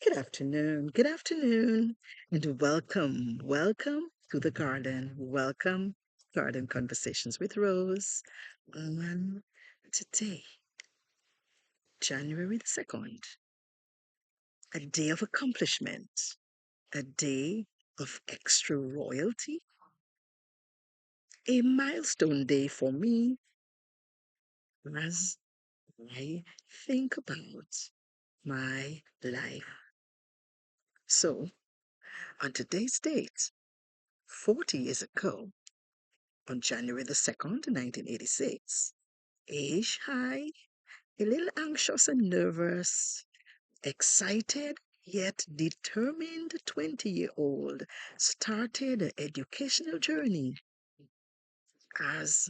Good afternoon, and welcome to the garden. Welcome, Garden Conversations with Rose. On today, January the 2nd, a day of accomplishment, a day of extra royalty, a milestone day for me as I think about my life. So, on today's date, 40 years ago, on January the 2nd, 1986. Age high, a little anxious and nervous, excited yet determined 20-year-old started an educational journey as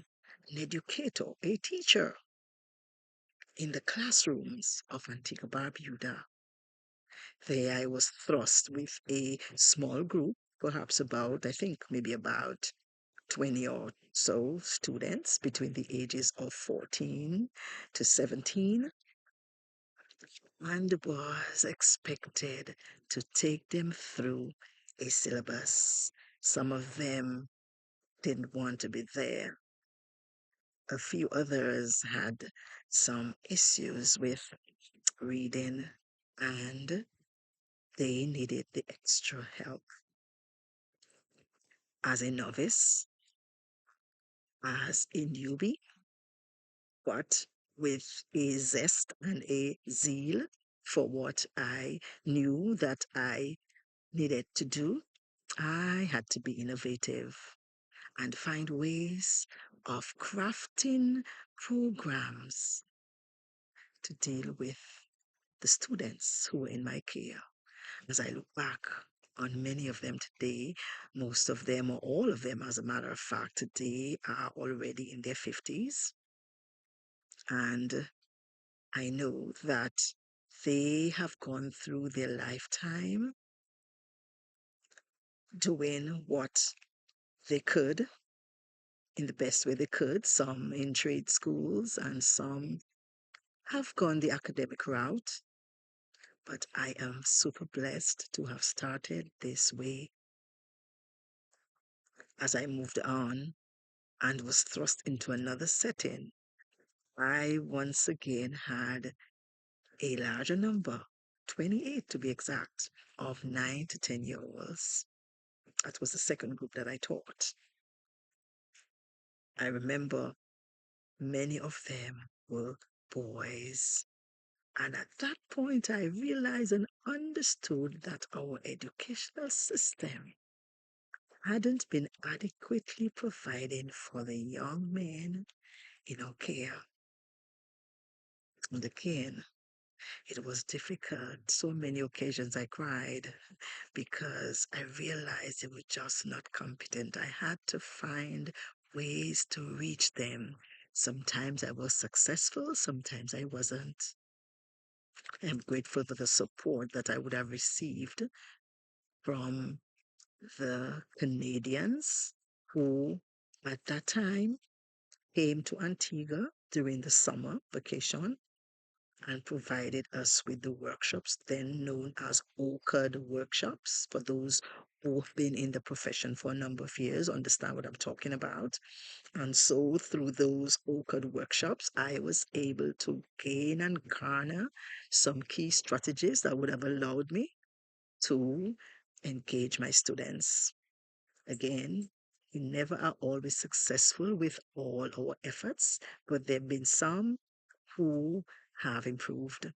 an educator, a teacher in the classrooms of Antigua Barbuda. There I was thrust with a small group, perhaps about, I think, maybe about 20 or so students between the ages of 14 to 17, and was expected to take them through a syllabus. Some of them didn't want to be there. A few others had some issues with reading and they needed the extra help. As a novice, as a newbie, but with a zest and a zeal for what I knew that I needed to do, I had to be innovative and find ways of crafting programs to deal with the students who were in my care. As I look back on many of them today, most of them, or all of them, as a matter of fact, today are already in their 50s. And I know that they have gone through their lifetime doing what they could in the best way they could, some in trade schools and some have gone the academic route. But I am super blessed to have started this way. As I moved on and was thrust into another setting, I once again had a larger number, 28 to be exact, of 9 to 10-year-olds. That was the second group that I taught. I remember many of them were boys. And at that point, I realized and understood that our educational system hadn't been adequately providing for the young men in our care. And again, it was difficult. So many occasions I cried because I realized they were just not competent. I had to find ways to reach them. Sometimes I was successful, sometimes I wasn't. I'm grateful for the support that I would have received from the Canadians who, at that time, came to Antigua during the summer vacation and provided us with the workshops, then known as OCAD workshops. For those who have been in the profession for a number of years, understand what I'm talking about. And so through those OCAD workshops, I was able to gain and garner some key strategies that would have allowed me to engage my students. Again, we never are always successful with all our efforts, but there have been some who have improved.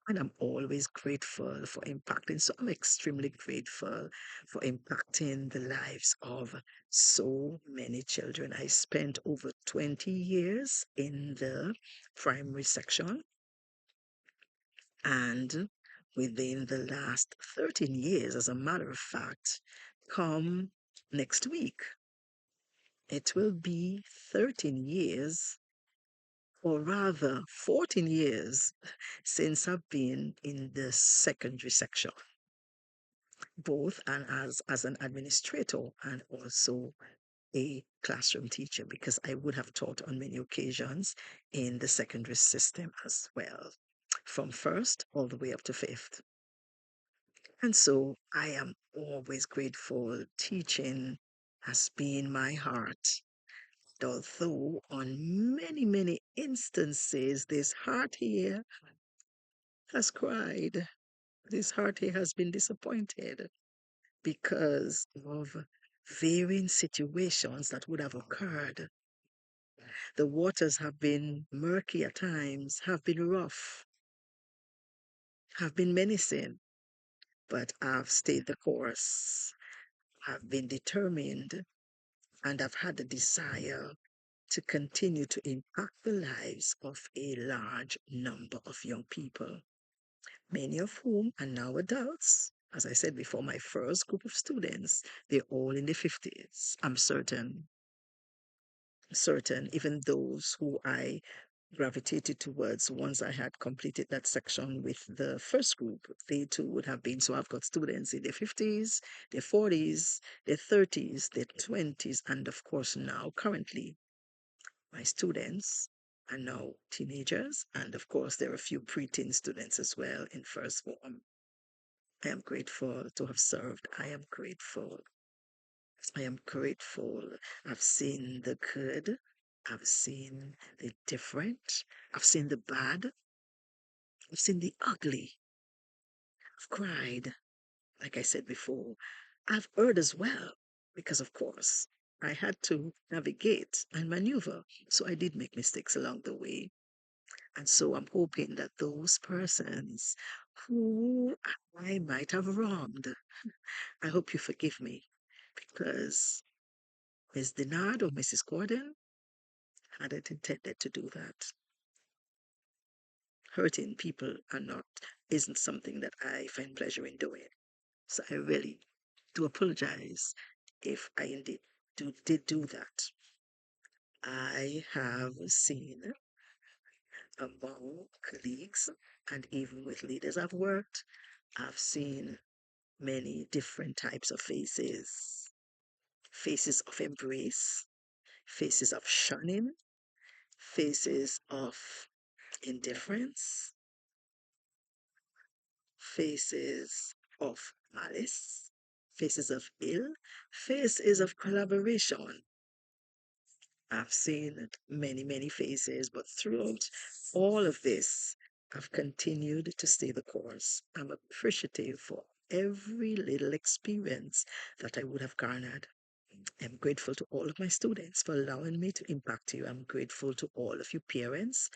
And I'm always grateful for impacting. So I'm extremely grateful for impacting the lives of so many children. I spent over 20 years in the primary section, and within the last 13 years, as a matter of fact, come next week, it will be 13 years, or rather 14 years, since I've been in the secondary section, both and as an administrator and also a classroom teacher, because I would have taught on many occasions in the secondary system as well, from first all the way up to fifth. And so I am always grateful. Teaching has been my heart. Although on many, many instances, this heart here has cried. This heart here has been disappointed because of varying situations that would have occurred. The waters have been murky at times, have been rough, have been menacing, but I've stayed the course. I've been determined and I've had the desire to continue to impact the lives of a large number of young people, many of whom are now adults. As I said before, my first group of students, they're all in the 50s. I'm certain, even those who I gravitated towards once I had completed that section with the first group, they too would have been. So I've got students in their 50s, their 40s, their 30s, their 20s, and of course now currently my students are now teenagers, and of course there are a few preteen students as well in first form. I am grateful to have served. I am grateful. I am grateful. I've seen the good. I've seen the different. I've seen the bad. I've seen the ugly. I've cried, like I said before. I've erred as well, because of course I had to navigate and maneuver. So I did make mistakes along the way. And so I'm hoping that those persons who I might have wronged, I hope you forgive me, because Miss Denard or Mrs. Gordon hadn't intended to do that. Hurting people isn't something that I find pleasure in doing. So I really do apologize if I indeed did do that. I have seen among colleagues and even with leaders I've worked, I've seen many different types of faces, faces of embrace, faces of shunning, faces of indifference, faces of malice, faces of ill, faces of collaboration. I've seen many, many faces, but throughout all of this, I've continued to stay the course. I'm appreciative for every little experience that I would have garnered. I'm grateful to all of my students for allowing me to impact you. I'm grateful to all of you parents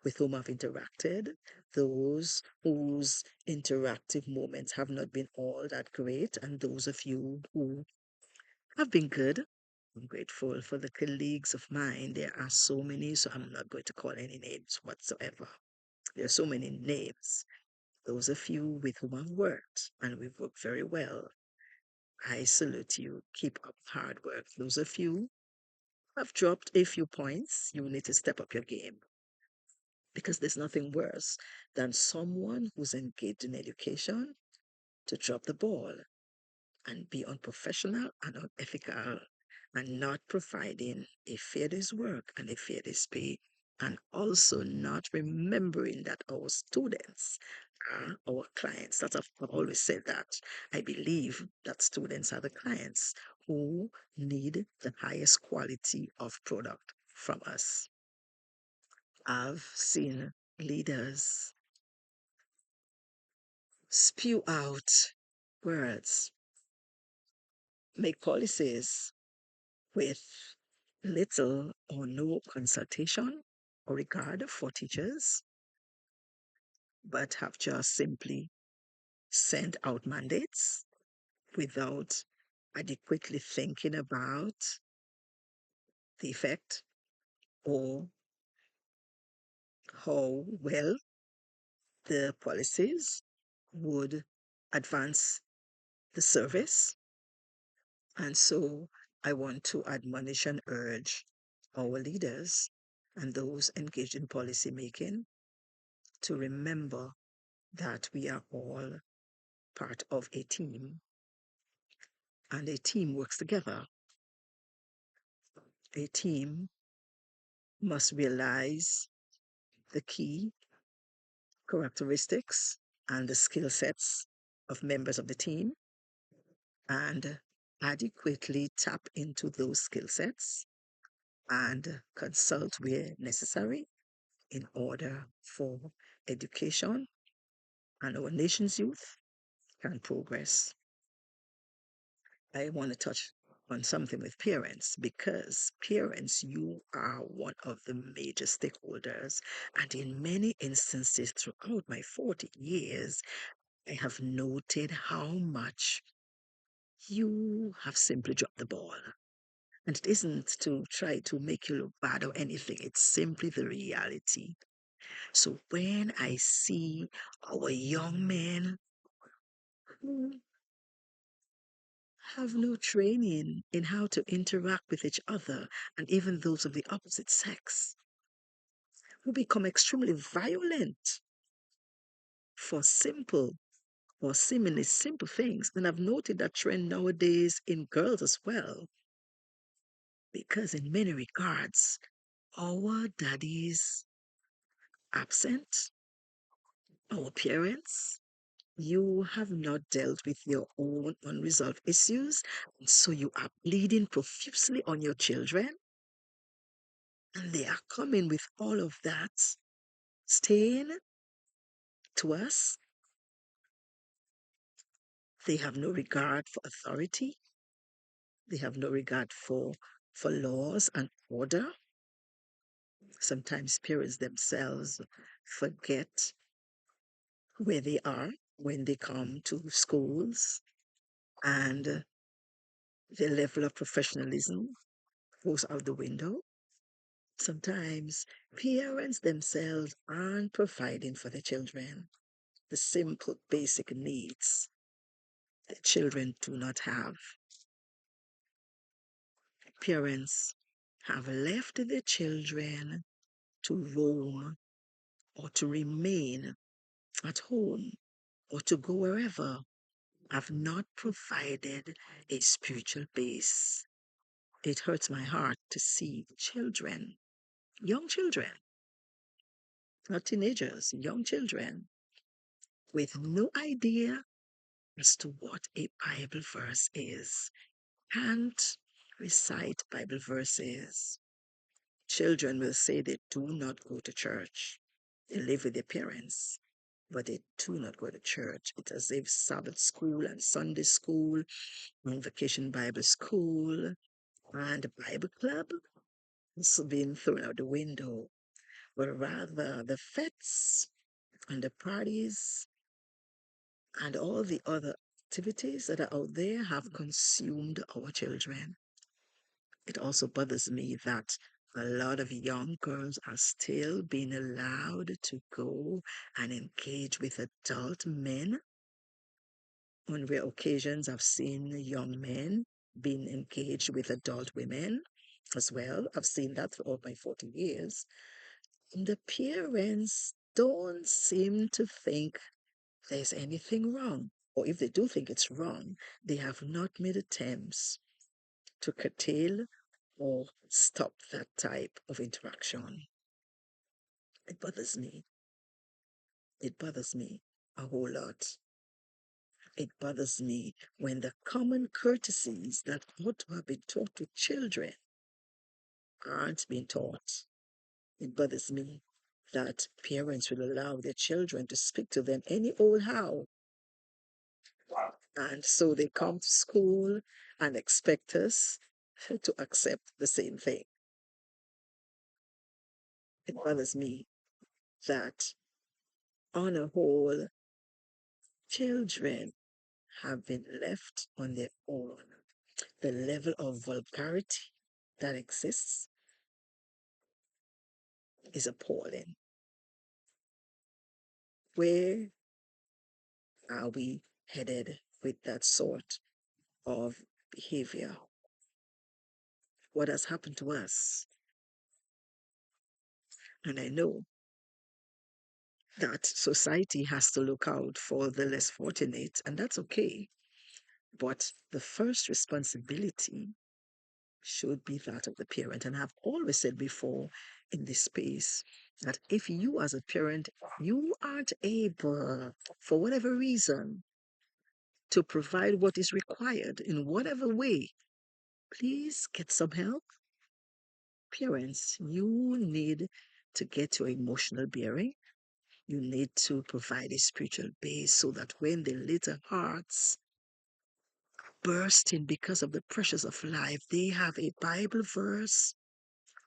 with whom I've interacted, those whose interactive moments have not been all that great, and those of you who have been good. I'm grateful for the colleagues of mine. There are so many, so I'm not going to call any names whatsoever. There are so many names. Those of you with whom I've worked, and we've worked very well, I salute you. Keep up hard work. Those of you who have dropped a few points, you need to step up your game, because there's nothing worse than someone who's engaged in education to drop the ball and be unprofessional and unethical and not providing a fair day's work and a fair day's pay, and also not remembering that our students are our clients. I've always said that. I believe that students are the clients who need the highest quality of product from us. I've seen leaders spew out words, make policies with little or no consultation or regard for teachers, but have just simply sent out mandates without adequately thinking about the effect or how well the policies would advance the service. And so I want to admonish and urge our leaders and those engaged in policy making to remember that we are all part of a team, and a team works together. A team must realize the key characteristics and the skill sets of members of the team and adequately tap into those skill sets and consult where necessary in order for education and our nation's youth can progress. I want to touch on something with parents because parents, you are one of the major stakeholders. And in many instances throughout my 40 years, I have noted how much you have simply dropped the ball. And it isn't to try to make you look bad or anything, it's simply the reality. So when I see our young men who have no training in how to interact with each other and even those of the opposite sex, who become extremely violent for simple or seemingly simple things. And I've noted that trend nowadays in girls as well, because in many regards, our daddies absent, our parents, you have not dealt with your own unresolved issues, and so you are bleeding profusely on your children, and they are coming with all of that stain to us. They have no regard for authority. They have no regard for laws and order. Sometimes parents themselves forget where they are when they come to schools, and their level of professionalism goes out the window. Sometimes parents themselves aren't providing for their children the simple basic needs that children do not have. Parents have left their children to roam or to remain at home or to go wherever, have not provided a spiritual base. It hurts my heart to see children, young children, not teenagers, young children, with no idea as to what a Bible verse is, can't recite Bible verses. Children will say they do not go to church. They live with their parents, but they do not go to church. It's as if Sabbath school and Sunday school and vacation Bible school and Bible club is being thrown out the window, but rather the fetes and the parties and all the other activities that are out there have consumed our children. It also bothers me that a lot of young girls are still being allowed to go and engage with adult men. On rare occasions, I've seen young men being engaged with adult women as well. I've seen that throughout my 40 years. And the parents don't seem to think there's anything wrong. Or if they do think it's wrong, they have not made attempts to curtail or stop that type of interaction. It bothers me. It bothers me a whole lot. It bothers me when the common courtesies that ought to have been taught to children aren't being taught. It bothers me that parents will allow their children to speak to them any old how. And so they come to school and expect us to accept the same thing. It bothers me that, on a whole, children have been left on their own. The level of vulgarity that exists is appalling. Where are we headed with that sort of behavior? What has happened to us? And I know that society has to look out for the less fortunate, and that's okay. But the first responsibility should be that of the parent. And I've always said before in this space that if you as a parent, you aren't able, for whatever reason, to provide what is required in whatever way, please get some help. Parents, you need to get your emotional bearing. You need to provide a spiritual base so that when the little hearts burst in because of the pressures of life, they have a Bible verse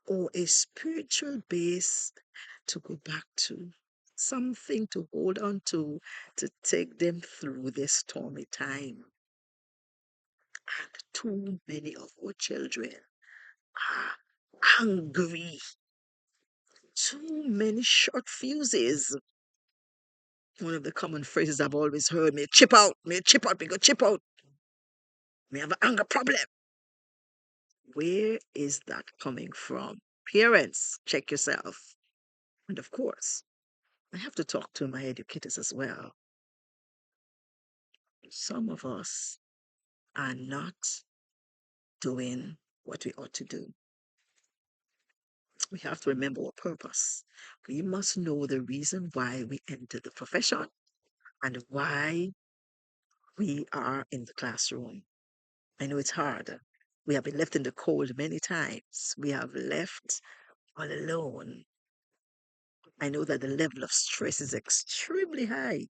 or a spiritual base to go back to, something to hold on to take them through this stormy time. And too many of our children are angry. Too many short fuses. One of the common phrases I've always heard, me chip out, me chip out, me go chip out. Me have an anger problem. Where is that coming from? Parents, check yourself. And of course, I have to talk to my educators as well. Some of us are not doing what we ought to do. We have to remember our purpose. We must know the reason why we entered the profession and why we are in the classroom. I know it's hard. We have been left in the cold many times. We have left all alone. I know that the level of stress is extremely high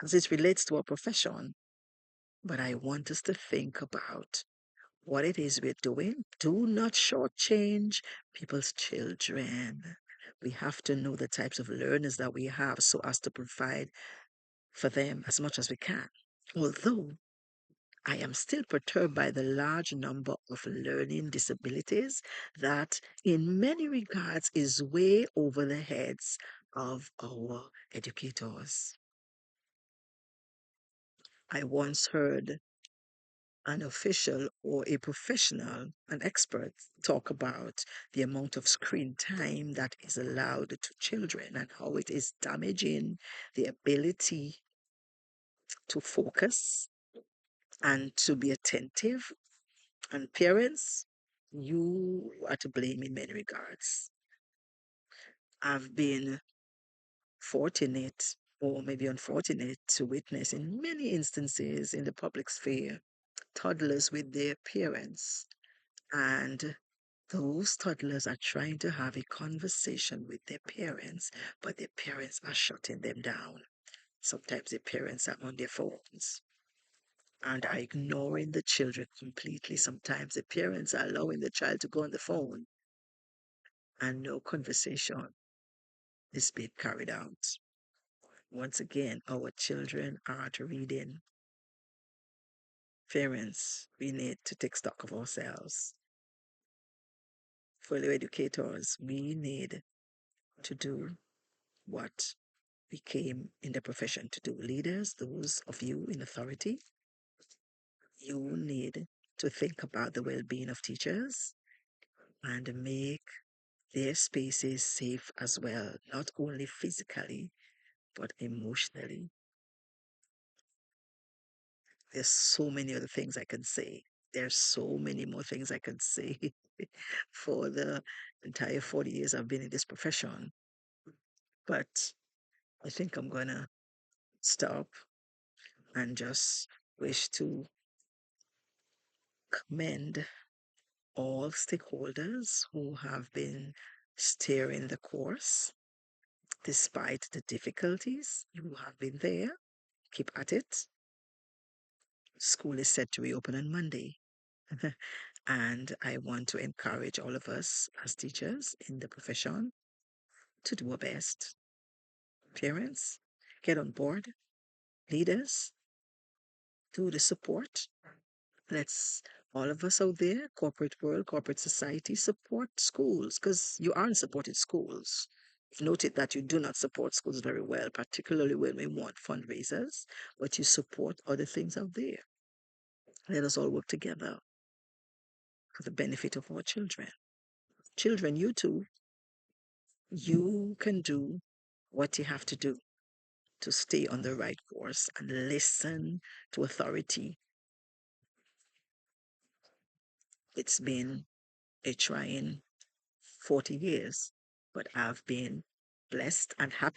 as it relates to our profession, but I want us to think about what it is we're doing. Do not shortchange people's children. We have to know the types of learners that we have so as to provide for them as much as we can. Although I am still perturbed by the large number of learning disabilities that, in many regards, is way over the heads of our educators. I once heard an official or a professional, an expert, talk about the amount of screen time that is allowed to children and how it is damaging the ability to focus and to be attentive. And parents, you are to blame in many regards. I've been fortunate or maybe unfortunate to witness in many instances in the public sphere toddlers with their parents, and those toddlers are trying to have a conversation with their parents, but their parents are shutting them down. Sometimes the parents are on their phones and are ignoring the children completely. Sometimes the parents are allowing the child to go on the phone and no conversation is being carried out. Once again, our children aren't reading. Parents, we need to take stock of ourselves. Fellow educators, we need to do what we came in the profession to do. Leaders, those of you in authority, you need to think about the well-being of teachers and make their spaces safe as well, not only physically, but emotionally. There's so many other things I can say. There's so many more things I can say for the entire 40 years I've been in this profession. But I think I'm going to stop and just wish to commend all stakeholders who have been steering the course despite the difficulties. You have been there. Keep at it. School is set to reopen on Monday. And I want to encourage all of us as teachers in the profession to do our best. Parents, get on board. Leaders, do the support. Let's all of us out there, corporate world, corporate society, support schools because you aren't supporting schools. You've noted that you do not support schools very well, particularly when we want fundraisers, but you support other things out there. Let us all work together for the benefit of our children. Children, you too, you can do what you have to do to stay on the right course and listen to authority. It's been a trying 40 years, but I've been blessed and happy